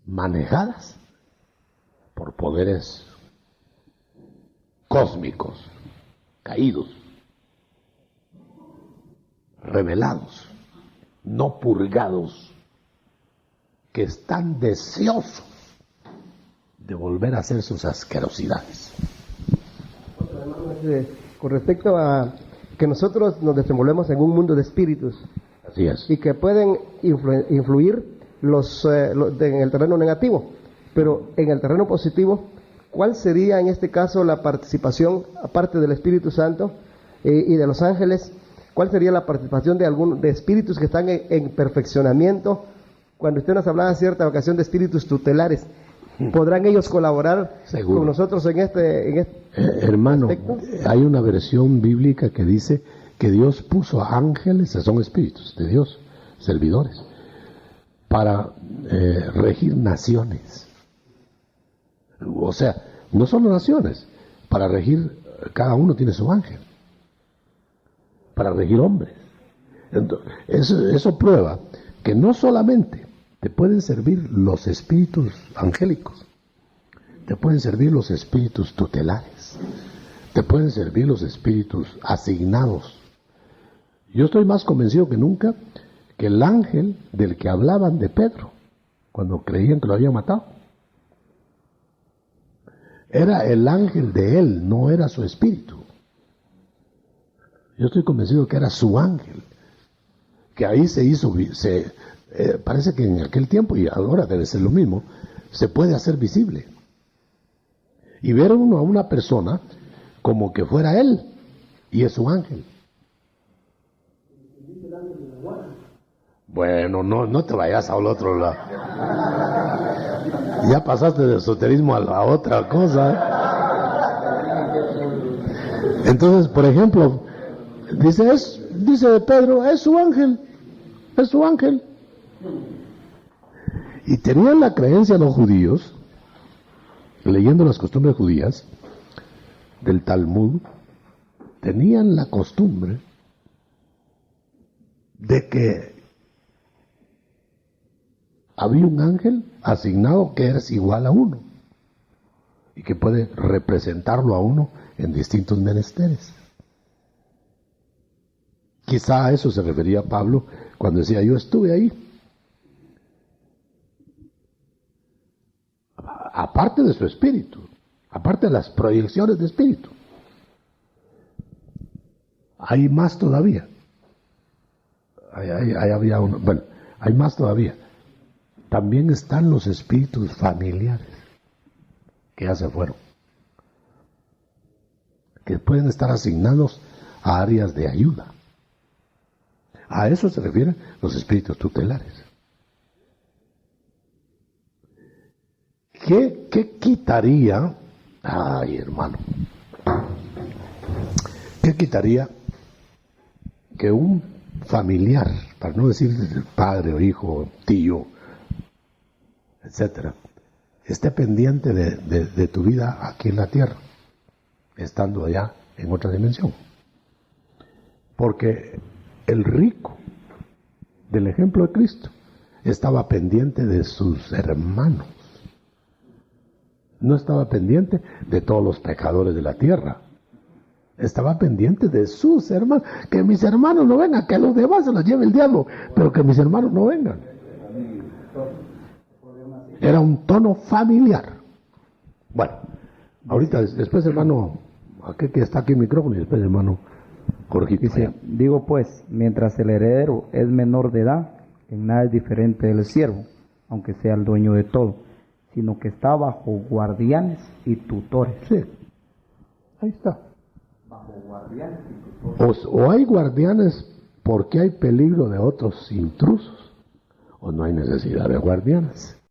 manejadas por poderes cósmicos, caídos, revelados, no purgados, que están deseosos de volver a hacer sus asquerosidades. Con respecto a que nosotros nos desenvolvemos en un mundo de espíritus. Así es. Y que pueden influir en el terreno negativo, pero en el terreno positivo, ¿cuál sería en este caso la participación, aparte del Espíritu Santo y de los ángeles? ¿Cuál sería la participación de espíritus que están en perfeccionamiento? Cuando usted nos hablaba en cierta ocasión de espíritus tutelares, ¿podrán ellos colaborar Seguro. con nosotros en este hermano, aspecto? hay una versión bíblica que dice que Dios puso a ángeles, son espíritus de Dios, servidores, para regir naciones. O sea, no solo naciones, para regir, cada uno tiene su ángel, para regir hombres. Entonces, eso prueba que no solamente te pueden servir los espíritus angélicos, te pueden servir los espíritus tutelares, te pueden servir los espíritus asignados. Yo estoy más convencido que nunca que el ángel del que hablaban de Pedro, cuando creían que lo habían matado, era el ángel de él, no era su espíritu. Yo estoy convencido que era su ángel, que ahí se hizo, parece que en aquel tiempo, y ahora debe ser lo mismo, se puede hacer visible. Y ver uno a una persona como que fuera él, y es su ángel. Bueno, no te vayas al otro lado. Ya pasaste del esoterismo a la otra cosa. Entonces, por ejemplo, dice Pedro, es su ángel, es su ángel. Y tenían la creencia los judíos, leyendo las costumbres judías del Talmud, tenían la costumbre de que había un ángel asignado que es igual a uno y que puede representarlo a uno en distintos menesteres. Quizá a eso se refería Pablo cuando decía, yo estuve ahí. Aparte de su espíritu, aparte de las proyecciones de espíritu, hay más todavía. Había uno, bueno, hay más todavía. También están los espíritus familiares que ya se fueron, que pueden estar asignados a áreas de ayuda. A eso se refieren los espíritus tutelares. ¿Qué quitaría? Ay, hermano. ¿Qué quitaría que un familiar, para no decir padre o hijo, tío, etcétera, esté pendiente de tu vida aquí en la tierra, estando allá en otra dimensión? Porque el rico del ejemplo de Cristo estaba pendiente de sus hermanos. No estaba pendiente de todos los pecadores de la tierra. Estaba pendiente de sus hermanos. Que mis hermanos no vengan, que los demás se los lleve el diablo, pero que mis hermanos no vengan. Era un tono familiar. Bueno, ahorita, después hermano, aquí que está aquí el micrófono, y después hermano Jorgito. Dice, digo pues, mientras el heredero es menor de edad, en nada es diferente del siervo, aunque sea el dueño de todo, sino que está bajo guardianes y tutores. Sí, ahí está. Bajo guardianes y tutores. O hay guardianes porque hay peligro de otros intrusos, o no hay necesidad de guardianes.